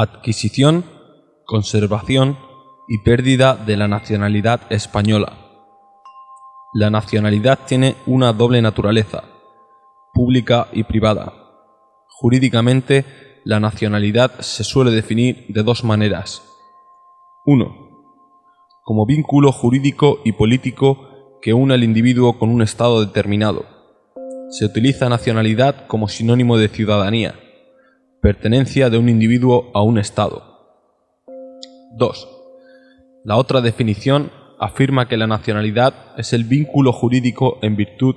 Adquisición, conservación y pérdida de la nacionalidad española. La nacionalidad tiene una doble naturaleza, pública y privada. Jurídicamente, la nacionalidad se suele definir de dos maneras. 1. Como vínculo jurídico y político que une al individuo con un estado determinado. Se utiliza nacionalidad como sinónimo de ciudadanía, pertenencia de un individuo a un estado. 2. La otra definición afirma que la nacionalidad es el vínculo jurídico en virtud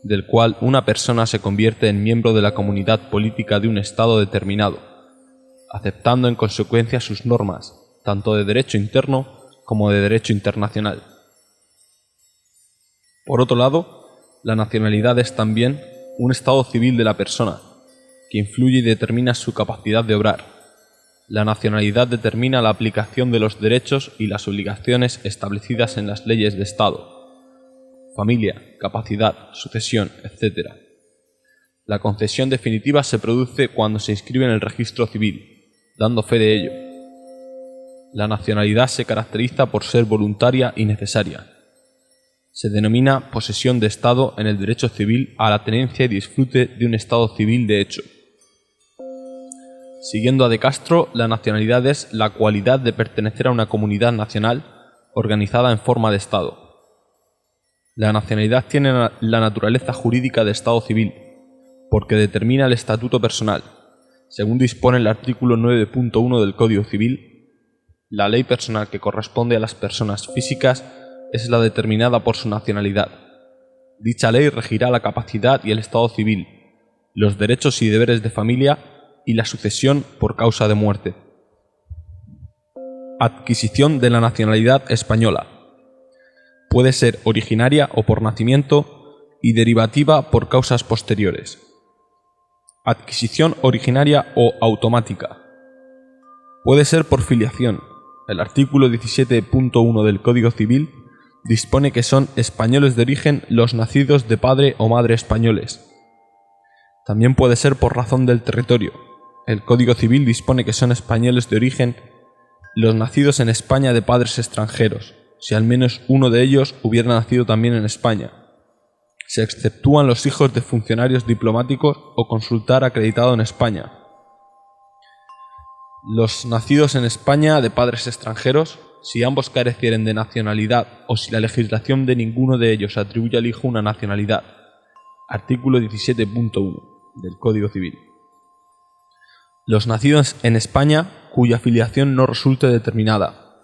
del cual una persona se convierte en miembro de la comunidad política de un estado determinado, aceptando en consecuencia sus normas, tanto de derecho interno como de derecho internacional. Por otro lado, la nacionalidad es también un estado civil de la persona, que influye y determina su capacidad de obrar. La nacionalidad determina la aplicación de los derechos y las obligaciones establecidas en las leyes de Estado, familia, capacidad, sucesión, etc. La concesión definitiva se produce cuando se inscribe en el registro civil, dando fe de ello. La nacionalidad se caracteriza por ser voluntaria y necesaria. Se denomina posesión de Estado en el derecho civil a la tenencia y disfrute de un Estado civil de hecho. Siguiendo a De Castro, la nacionalidad es la cualidad de pertenecer a una comunidad nacional organizada en forma de Estado. La nacionalidad tiene la naturaleza jurídica de Estado civil, porque determina el estatuto personal. Según dispone el artículo 9.1 del Código Civil, la ley personal que corresponde a las personas físicas es la determinada por su nacionalidad. Dicha ley regirá la capacidad y el estado civil, los derechos y deberes de familia y la sucesión por causa de muerte. Adquisición de la nacionalidad española. Puede ser originaria o por nacimiento y derivativa por causas posteriores. Adquisición originaria o automática. Puede ser por filiación. El artículo 17.1 del Código Civil dispone que son españoles de origen los nacidos de padre o madre españoles. También puede ser por razón del territorio. El Código Civil dispone que son españoles de origen los nacidos en España de padres extranjeros, si al menos uno de ellos hubiera nacido también en España. Se exceptúan los hijos de funcionarios diplomáticos o consular acreditado en España. Los nacidos en España de padres extranjeros, si ambos carecieren de nacionalidad o si la legislación de ninguno de ellos atribuye al hijo una nacionalidad. Artículo 17.1 del Código Civil. Los nacidos en España cuya filiación no resulte determinada.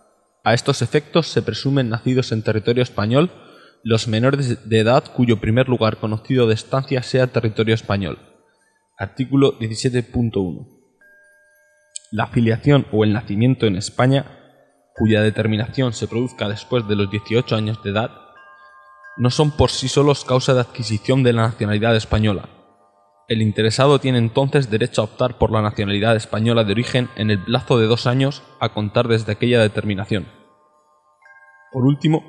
A estos efectos se presumen nacidos en territorio español los menores de edad cuyo primer lugar conocido de estancia sea territorio español. Artículo 17.1. La filiación o el nacimiento en España, cuya determinación se produzca después de los 18 años de edad, no son por sí solos causa de adquisición de la nacionalidad española. El interesado tiene entonces derecho a optar por la nacionalidad española de origen en el plazo de 2 años a contar desde aquella determinación. Por último,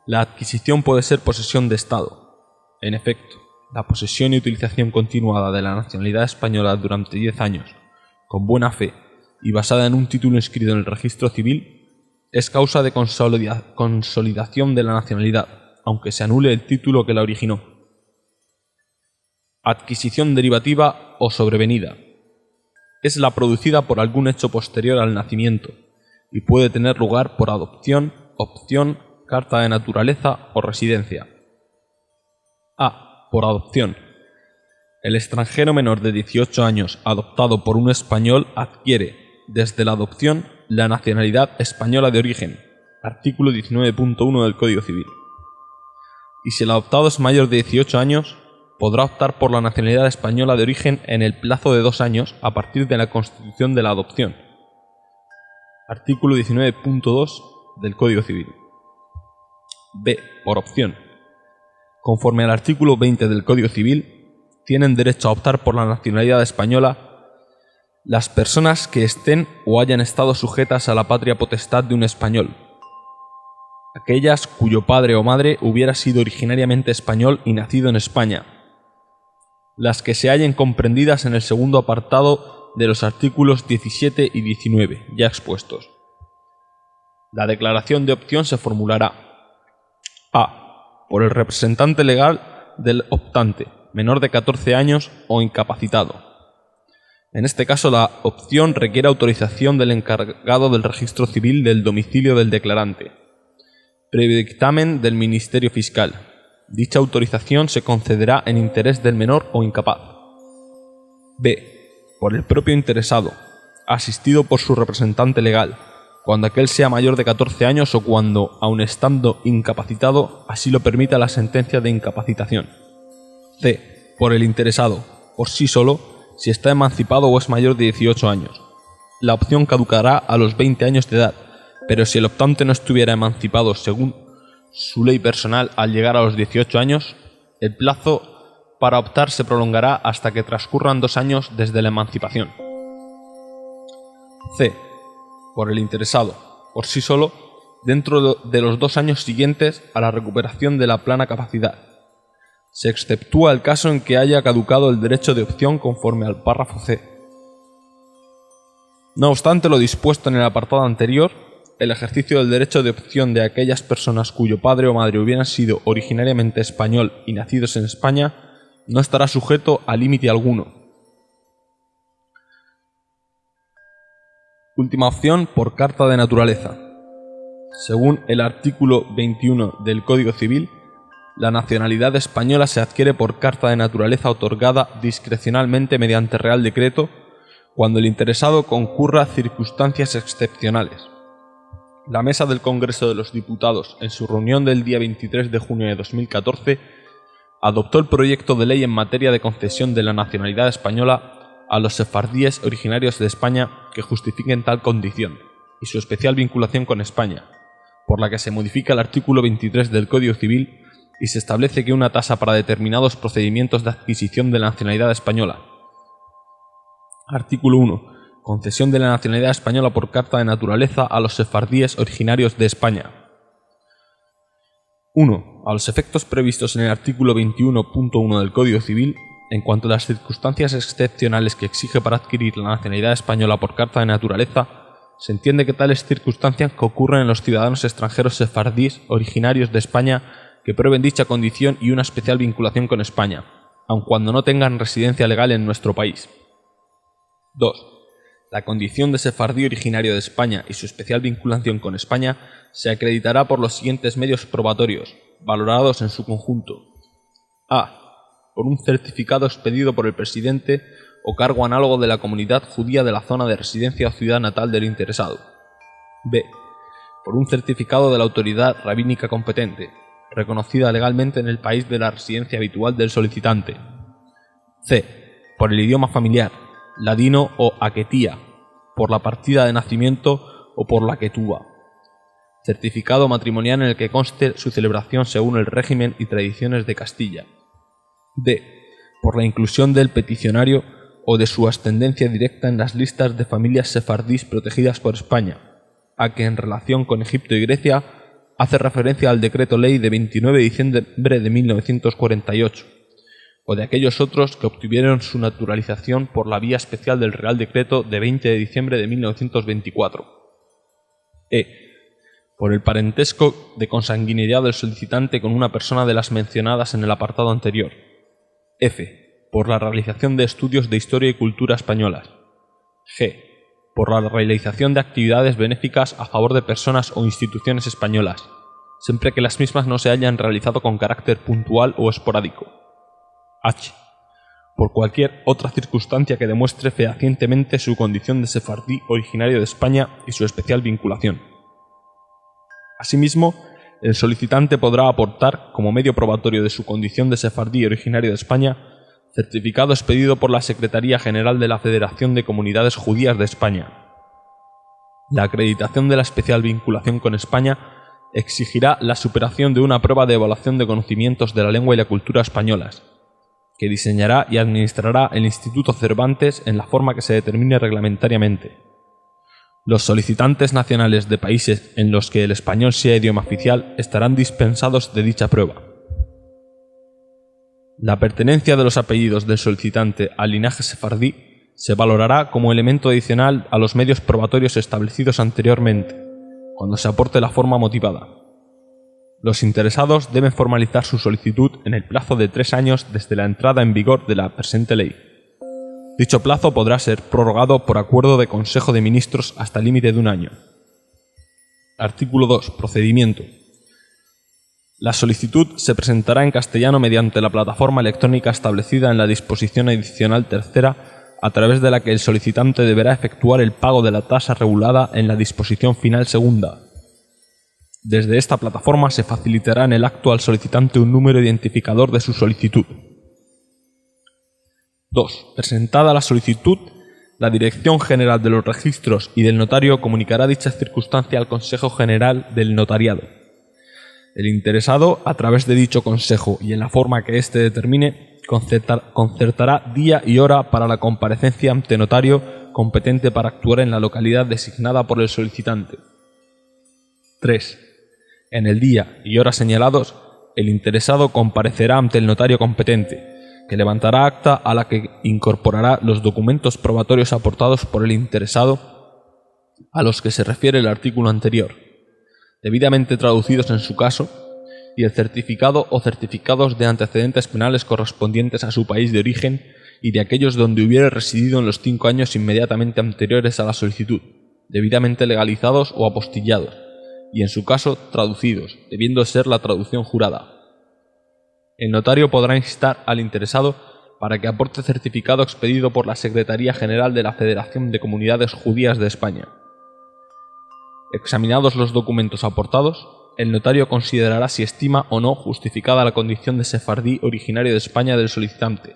la adquisición puede ser posesión de Estado. En efecto, la posesión y utilización continuada de la nacionalidad española durante 10 años, con buena fe y basada en un título inscrito en el registro civil, es causa de consolidación de la nacionalidad, aunque se anule el título que la originó. Adquisición derivativa o sobrevenida. Es la producida por algún hecho posterior al nacimiento y puede tener lugar por adopción, opción, carta de naturaleza o residencia. A. Por adopción. El extranjero menor de 18 años adoptado por un español adquiere, desde la adopción, la nacionalidad española de origen. Artículo 19.1 del Código Civil. Y si el adoptado es mayor de 18 años, podrá optar por la nacionalidad española de origen en el plazo de 2 años a partir de la constitución de la adopción. Artículo 19.2 del Código Civil. B. Por opción. Conforme al artículo 20 del Código Civil, tienen derecho a optar por la nacionalidad española las personas que estén o hayan estado sujetas a la patria potestad de un español, aquellas cuyo padre o madre hubiera sido originariamente español y nacido en España, las que se hallen comprendidas en el segundo apartado de los artículos 17 y 19, ya expuestos. La declaración de opción se formulará: A. Por el representante legal del optante, menor de 14 años o incapacitado. En este caso, la opción requiere autorización del encargado del registro civil del domicilio del declarante, previo dictamen del Ministerio Fiscal. Dicha autorización se concederá en interés del menor o incapaz. B. Por el propio interesado, asistido por su representante legal, cuando aquel sea mayor de 14 años o cuando, aun estando incapacitado, así lo permita la sentencia de incapacitación. C. Por el interesado, por sí solo, si está emancipado o es mayor de 18 años. La opción caducará a los 20 años de edad, pero si el optante no estuviera emancipado según su ley personal al llegar a los 18 años, el plazo para optar se prolongará hasta que transcurran 2 años desde la emancipación. C. Por el interesado, por sí solo, dentro de los 2 años siguientes a la recuperación de la plena capacidad. Se exceptúa el caso en que haya caducado el derecho de opción conforme al párrafo C. No obstante lo dispuesto en el apartado anterior, el ejercicio del derecho de opción de aquellas personas cuyo padre o madre hubieran sido originariamente español y nacidos en España no estará sujeto a límite alguno. Última opción, por carta de naturaleza. Según el artículo 21 del Código Civil, la nacionalidad española se adquiere por carta de naturaleza otorgada discrecionalmente mediante Real Decreto cuando el interesado concurra circunstancias excepcionales. La Mesa del Congreso de los Diputados, en su reunión del día 23 de junio de 2014, adoptó el proyecto de ley en materia de concesión de la nacionalidad española a los sefardíes originarios de España que justifiquen tal condición y su especial vinculación con España, por la que se modifica el artículo 23 del Código Civil y se establece que una tasa para determinados procedimientos de adquisición de la nacionalidad española. Artículo 1. Concesión de la nacionalidad española por carta de naturaleza a los sefardíes originarios de España. 1. A los efectos previstos en el artículo 21.1 del Código Civil, en cuanto a las circunstancias excepcionales que exige para adquirir la nacionalidad española por carta de naturaleza, se entiende que tales circunstancias que ocurren en los ciudadanos extranjeros sefardíes originarios de España que prueben dicha condición y una especial vinculación con España, aun cuando no tengan residencia legal en nuestro país. 2. La condición de sefardí originario de España y su especial vinculación con España se acreditará por los siguientes medios probatorios, valorados en su conjunto. A. Por un certificado expedido por el presidente o cargo análogo de la comunidad judía de la zona de residencia o ciudad natal del interesado. B. Por un certificado de la autoridad rabínica competente, reconocida legalmente en el país de la residencia habitual del solicitante. C. Por el idioma familiar, ladino o aquetía, por la partida de nacimiento o por la quetúa. Certificado matrimonial en el que conste su celebración según el régimen y tradiciones de Castilla. D. Por la inclusión del peticionario o de su ascendencia directa en las listas de familias sefardíes protegidas por España, a que en relación con Egipto y Grecia hace referencia al decreto ley de 29 de diciembre de 1948, o de aquellos otros que obtuvieron su naturalización por la vía especial del Real Decreto de 20 de diciembre de 1924. E. Por el parentesco de consanguinidad del solicitante con una persona de las mencionadas en el apartado anterior. F. Por la realización de estudios de historia y cultura españolas. G. Por la realización de actividades benéficas a favor de personas o instituciones españolas, siempre que las mismas no se hayan realizado con carácter puntual o esporádico. H. Por cualquier otra circunstancia que demuestre fehacientemente su condición de sefardí originario de España y su especial vinculación. Asimismo, el solicitante podrá aportar, como medio probatorio de su condición de sefardí originario de España, certificado expedido por la Secretaría General de la Federación de Comunidades Judías de España. La acreditación de la especial vinculación con España exigirá la superación de una prueba de evaluación de conocimientos de la lengua y la cultura españolas, que diseñará y administrará el Instituto Cervantes en la forma que se determine reglamentariamente. Los solicitantes nacionales de países en los que el español sea idioma oficial estarán dispensados de dicha prueba. La pertenencia de los apellidos del solicitante al linaje sefardí se valorará como elemento adicional a los medios probatorios establecidos anteriormente, cuando se aporte la forma motivada. Los interesados deben formalizar su solicitud en el plazo de 3 años desde la entrada en vigor de la presente ley. Dicho plazo podrá ser prorrogado por acuerdo de Consejo de Ministros hasta el límite de 1 año. Artículo 2. Procedimiento. La solicitud se presentará en castellano mediante la plataforma electrónica establecida en la disposición adicional tercera, a través de la que el solicitante deberá efectuar el pago de la tasa regulada en la disposición final segunda. Desde esta plataforma se facilitará en el acto al solicitante un número identificador de su solicitud. 2. Presentada la solicitud, la Dirección General de los Registros y del Notario comunicará dicha circunstancia al Consejo General del Notariado. El interesado, a través de dicho consejo y en la forma que éste determine, concertará día y hora para la comparecencia ante notario competente para actuar en la localidad designada por el solicitante. 3. En el día y hora señalados, el interesado comparecerá ante el notario competente, que levantará acta a la que incorporará los documentos probatorios aportados por el interesado a los que se refiere el artículo anterior, debidamente traducidos en su caso, y el certificado o certificados de antecedentes penales correspondientes a su país de origen y de aquellos donde hubiere residido en los 5 años inmediatamente anteriores a la solicitud, debidamente legalizados o apostillados, y en su caso traducidos, debiendo ser la traducción jurada. El notario podrá instar al interesado para que aporte certificado expedido por la Secretaría General de la Federación de Comunidades Judías de España. Examinados los documentos aportados, el notario considerará si estima o no justificada la condición de sefardí originario de España del solicitante,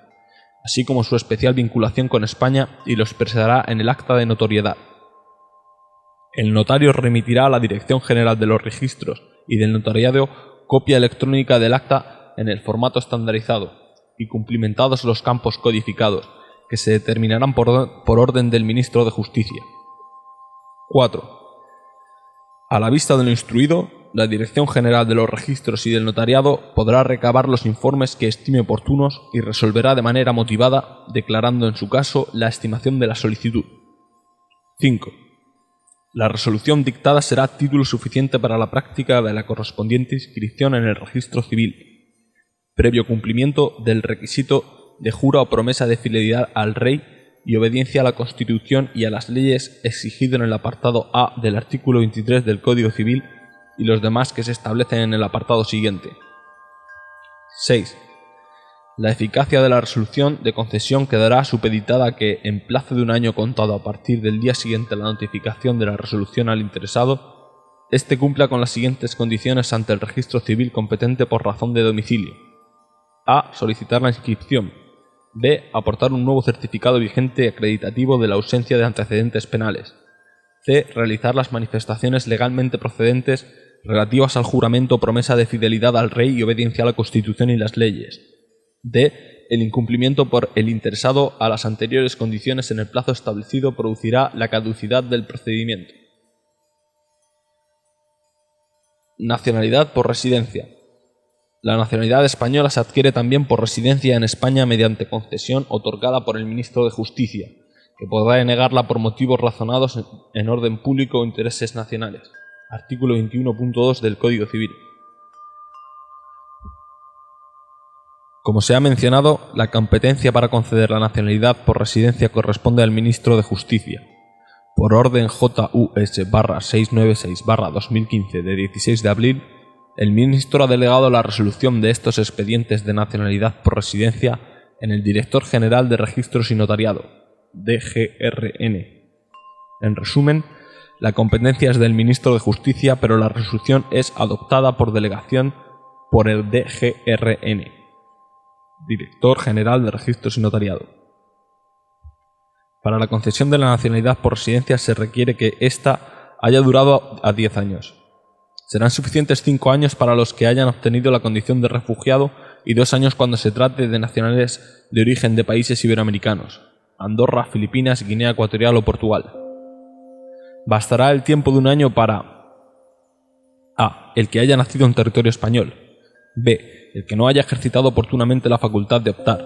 así como su especial vinculación con España, y lo expresará en el acta de notoriedad. El notario remitirá a la Dirección General de los Registros y del Notariado copia electrónica del acta en el formato estandarizado y cumplimentados los campos codificados, que se determinarán por orden del Ministro de Justicia. 4. A la vista de lo instruido, la Dirección General de los Registros y del Notariado podrá recabar los informes que estime oportunos y resolverá de manera motivada, declarando en su caso la estimación de la solicitud. 5. La resolución dictada será título suficiente para la práctica de la correspondiente inscripción en el registro civil, previo cumplimiento del requisito de jura o promesa de fidelidad al Rey y obediencia a la Constitución y a las leyes exigido en el apartado A del artículo 23 del Código Civil y los demás que se establecen en el apartado siguiente. 6. La eficacia de la resolución de concesión quedará supeditada a que, en plazo de 1 año contado a partir del día siguiente a la notificación de la resolución al interesado, éste cumpla con las siguientes condiciones ante el registro civil competente por razón de domicilio. A. Solicitar la inscripción. B. Aportar un nuevo certificado vigente acreditativo de la ausencia de antecedentes penales. C. Realizar las manifestaciones legalmente procedentes relativas al juramento o promesa de fidelidad al Rey y obediencia a la Constitución y las leyes. D. El incumplimiento por el interesado a las anteriores condiciones en el plazo establecido producirá la caducidad del procedimiento. Nacionalidad por residencia. La nacionalidad española se adquiere también por residencia en España mediante concesión otorgada por el Ministro de Justicia, que podrá denegarla por motivos razonados en orden público o intereses nacionales. Artículo 21.2 del Código Civil. Como se ha mencionado, la competencia para conceder la nacionalidad por residencia corresponde al Ministro de Justicia. Por orden JUS-696-2015 de 16 de abril, el Ministro ha delegado la resolución de estos expedientes de nacionalidad por residencia en el Director General de Registros y Notariado, DGRN. En resumen, la competencia es del Ministro de Justicia, pero la resolución es adoptada por delegación por el DGRN, Director General de Registros y Notariado. Para la concesión de la nacionalidad por residencia se requiere que ésta haya durado a 10 años. Serán suficientes 5 años para los que hayan obtenido la condición de refugiado y 2 años cuando se trate de nacionales de origen de países iberoamericanos, Andorra, Filipinas, Guinea Ecuatorial o Portugal. Bastará el tiempo de 1 año para A. El que haya nacido en territorio español. B. El que no haya ejercitado oportunamente la facultad de optar.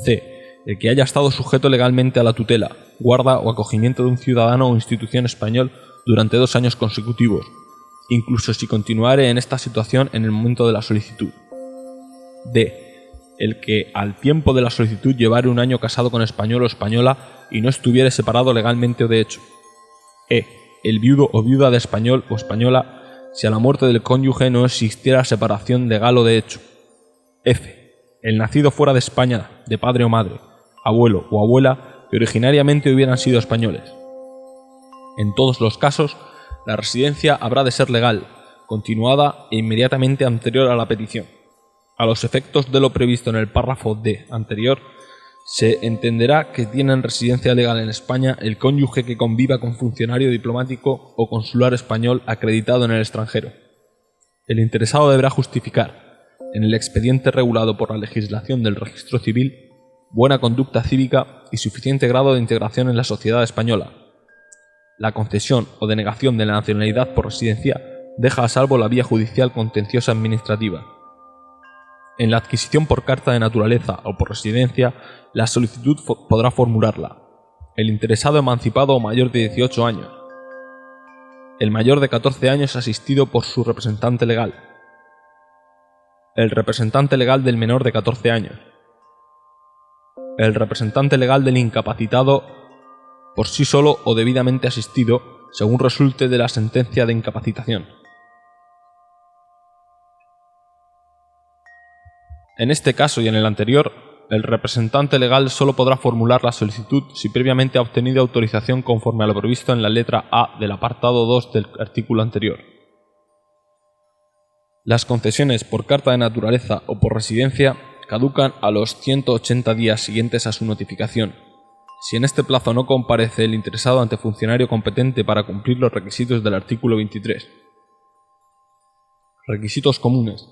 C. el que haya estado sujeto legalmente a la tutela, guarda o acogimiento de un ciudadano o institución español durante 2 años consecutivos, incluso si continuare en esta situación en el momento de la solicitud. D. El que al tiempo de la solicitud llevare 1 año casado con español o española y no estuviere separado legalmente o de hecho. E. El viudo o viuda de español o española si a la muerte del cónyuge no existiera separación legal o de hecho. F. El nacido fuera de España, de padre o madre, abuelo o abuela que originariamente hubieran sido españoles. En todos los casos, la residencia habrá de ser legal, continuada e inmediatamente anterior a la petición. A los efectos de lo previsto en el párrafo D anterior, se entenderá que tienen residencia legal en España el cónyuge que conviva con funcionario diplomático o consular español acreditado en el extranjero. El interesado deberá justificar, en el expediente regulado por la legislación del registro civil, buena conducta cívica y suficiente grado de integración en la sociedad española. La concesión o denegación de la nacionalidad por residencia deja a salvo la vía judicial contenciosa administrativa. En la adquisición por carta de naturaleza o por residencia, la solicitud podrá formularla el interesado emancipado o mayor de 18 años, el mayor de 14 años asistido por su representante legal, el representante legal del menor de 14 años, el representante legal del incapacitado por sí solo o debidamente asistido, según resulte de la sentencia de incapacitación. En este caso y en el anterior, el representante legal solo podrá formular la solicitud si previamente ha obtenido autorización conforme a lo previsto en la letra A del apartado 2 del artículo anterior. Las concesiones por carta de naturaleza o por residencia caducan a los 180 días siguientes a su notificación, si en este plazo no comparece el interesado ante funcionario competente para cumplir los requisitos del artículo 23. Requisitos comunes.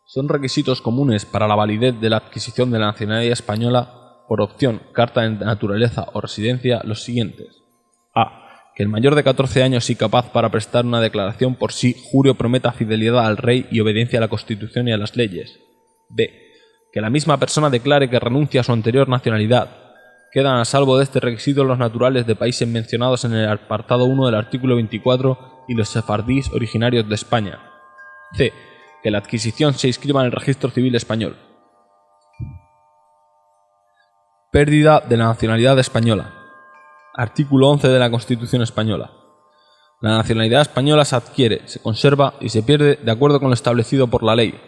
Son requisitos comunes para la validez de la adquisición de la nacionalidad española por opción, carta de naturaleza o residencia los siguientes. A. Que el mayor de 14 años y capaz para prestar una declaración por sí jure o prometa fidelidad al rey y obediencia a la Constitución y a las leyes. B. Que la misma persona declare que renuncia a su anterior nacionalidad. Quedan a salvo de este requisito los naturales de países mencionados en el apartado 1 del artículo 24 y los sefardíes originarios de España. C. Que la adquisición se inscriba en el registro civil español. Pérdida de la nacionalidad española. Artículo 11 de la Constitución española. La nacionalidad española se adquiere, se conserva y se pierde de acuerdo con lo establecido por la ley.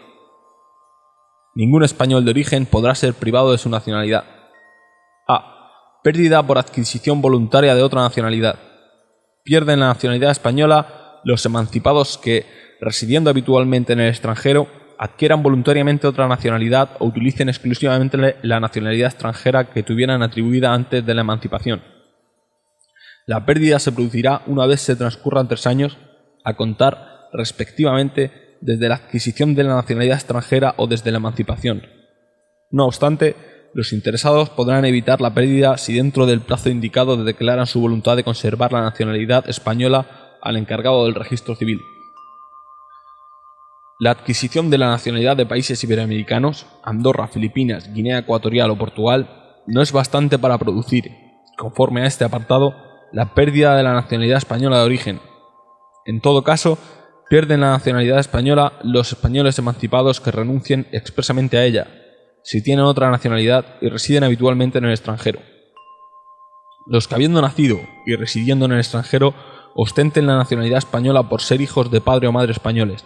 Ningún español de origen podrá ser privado de su nacionalidad. A. Pérdida por adquisición voluntaria de otra nacionalidad. Pierden la nacionalidad española los emancipados que, residiendo habitualmente en el extranjero, adquieran voluntariamente otra nacionalidad o utilicen exclusivamente la nacionalidad extranjera que tuvieran atribuida antes de la emancipación. La pérdida se producirá una vez se transcurran 3 años, a contar, respectivamente, desde la adquisición de la nacionalidad extranjera o desde la emancipación. No obstante, los interesados podrán evitar la pérdida si dentro del plazo indicado declaran su voluntad de conservar la nacionalidad española al encargado del registro civil. La adquisición de la nacionalidad de países iberoamericanos, Andorra, Filipinas, Guinea Ecuatorial o Portugal, no es bastante para producir, conforme a este apartado, la pérdida de la nacionalidad española de origen. En todo caso, pierden la nacionalidad española los españoles emancipados que renuncien expresamente a ella, si tienen otra nacionalidad y residen habitualmente en el extranjero. Los que habiendo nacido y residiendo en el extranjero ostenten la nacionalidad española por ser hijos de padre o madre españoles,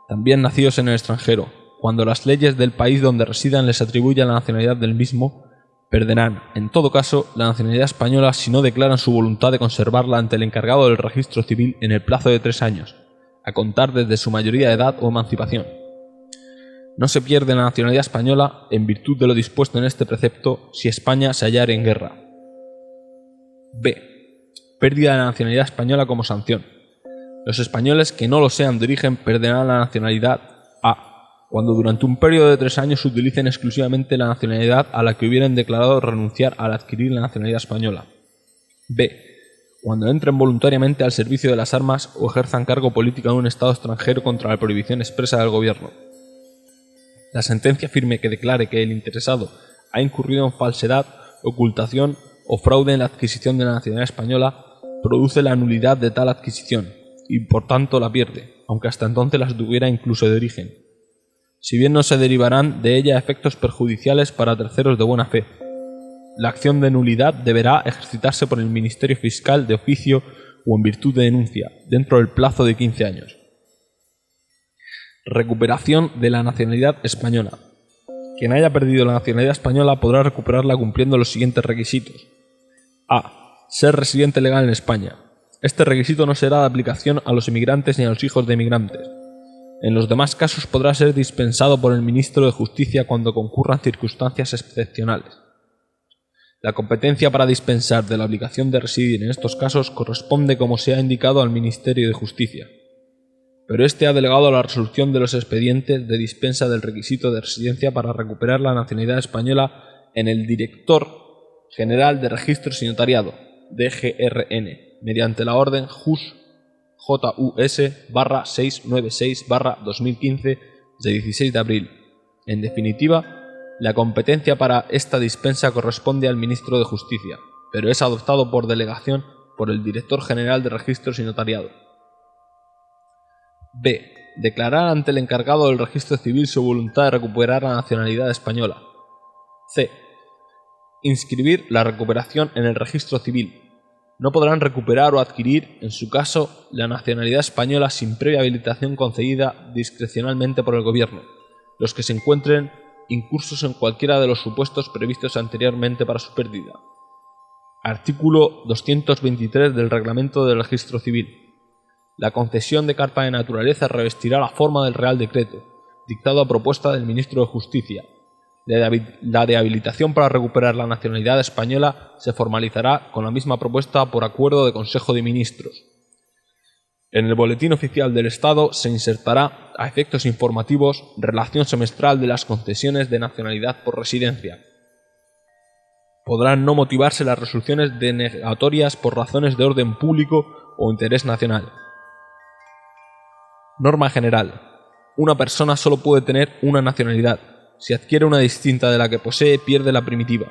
también nacidos en el extranjero, cuando las leyes del país donde residan les atribuyan la nacionalidad del mismo, perderán, en todo caso, la nacionalidad española si no declaran su voluntad de conservarla ante el encargado del registro civil en el plazo de 3 años, a contar desde su mayoría de edad o emancipación. No se pierde la nacionalidad española en virtud de lo dispuesto en este precepto si España se hallare en guerra. B. Pérdida de la nacionalidad española como sanción. Los españoles que no lo sean de origen perderán la nacionalidad A. Cuando durante un periodo de 3 años utilicen exclusivamente la nacionalidad a la que hubieran declarado renunciar al adquirir la nacionalidad española. B. Cuando entren voluntariamente al servicio de las armas o ejerzan cargo político en un Estado extranjero contra la prohibición expresa del gobierno. La sentencia firme que declare que el interesado ha incurrido en falsedad, ocultación o fraude en la adquisición de la nacionalidad española, produce la nulidad de tal adquisición y por tanto la pierde, aunque hasta entonces las tuviera incluso de origen, si bien no se derivarán de ella efectos perjudiciales para terceros de buena fe. La acción de nulidad deberá ejercitarse por el Ministerio Fiscal de oficio o en virtud de denuncia, dentro del plazo de 15 años. Recuperación de la nacionalidad española. Quien haya perdido la nacionalidad española podrá recuperarla cumpliendo los siguientes requisitos. A. Ser residente legal en España. Este requisito no será de aplicación a los inmigrantes ni a los hijos de inmigrantes. En los demás casos podrá ser dispensado por el Ministro de Justicia cuando concurran circunstancias excepcionales. La competencia para dispensar de la obligación de residir en estos casos corresponde, como se ha indicado, al Ministerio de Justicia, pero éste ha delegado la resolución de los expedientes de dispensa del requisito de residencia para recuperar la nacionalidad española en el Director General de Registros y Notariado, DGRN, mediante la orden JUS 696/2015 de 16 de abril. En definitiva, la competencia para esta dispensa corresponde al Ministro de Justicia, pero es adoptado por delegación por el Director General de Registros y Notariado. B. Declarar ante el encargado del registro civil su voluntad de recuperar la nacionalidad española. C. Inscribir la recuperación en el registro civil. No podrán recuperar o adquirir, en su caso, la nacionalidad española sin previa habilitación concedida discrecionalmente por el Gobierno, los que se encuentren incursos en cualquiera de los supuestos previstos anteriormente para su pérdida. Artículo 223 del Reglamento del Registro Civil. La concesión de carta de naturaleza revestirá la forma del Real Decreto, dictado a propuesta del Ministro de Justicia. La de habilitación para recuperar la nacionalidad española se formalizará con la misma propuesta por acuerdo de Consejo de Ministros. En el Boletín Oficial del Estado se insertará, a efectos informativos, relación semestral de las concesiones de nacionalidad por residencia. Podrán no motivarse las resoluciones denegatorias por razones de orden público o interés nacional. Norma general. Una persona solo puede tener una nacionalidad. Si adquiere una distinta de la que posee, pierde la primitiva.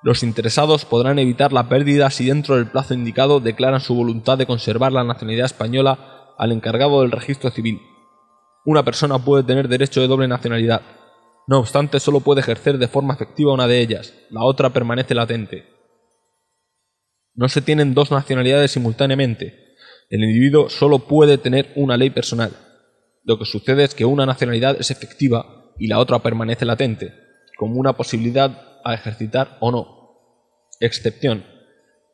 Los interesados podrán evitar la pérdida si dentro del plazo indicado declaran su voluntad de conservar la nacionalidad española al encargado del registro civil. Una persona puede tener derecho de doble nacionalidad. No obstante, solo puede ejercer de forma efectiva una de ellas, la otra permanece latente. No se tienen dos nacionalidades simultáneamente. El individuo solo puede tener una ley personal. Lo que sucede es que una nacionalidad es efectiva y la otra permanece latente, como una posibilidad a ejercitar o no. Excepción.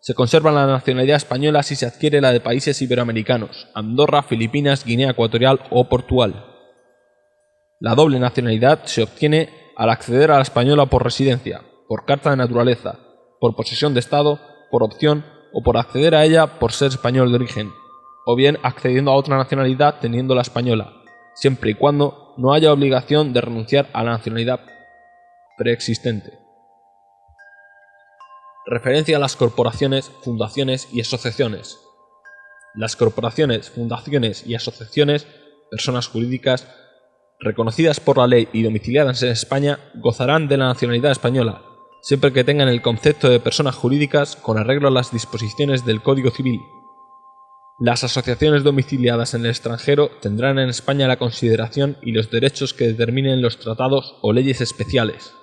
Se conserva la nacionalidad española si se adquiere la de países iberoamericanos, Andorra, Filipinas, Guinea Ecuatorial o Portugal. La doble nacionalidad se obtiene al acceder a la española por residencia, por carta de naturaleza, por posesión de Estado, por opción o por acceder a ella por ser español de origen, o bien accediendo a otra nacionalidad teniendo la española, siempre y cuando no haya obligación de renunciar a la nacionalidad preexistente. Referencia a las corporaciones, fundaciones y asociaciones. Las corporaciones, fundaciones y asociaciones, personas jurídicas, reconocidas por la ley y domiciliadas en España, gozarán de la nacionalidad española, siempre que tengan el concepto de personas jurídicas con arreglo a las disposiciones del Código Civil. Las asociaciones domiciliadas en el extranjero tendrán en España la consideración y los derechos que determinen los tratados o leyes especiales.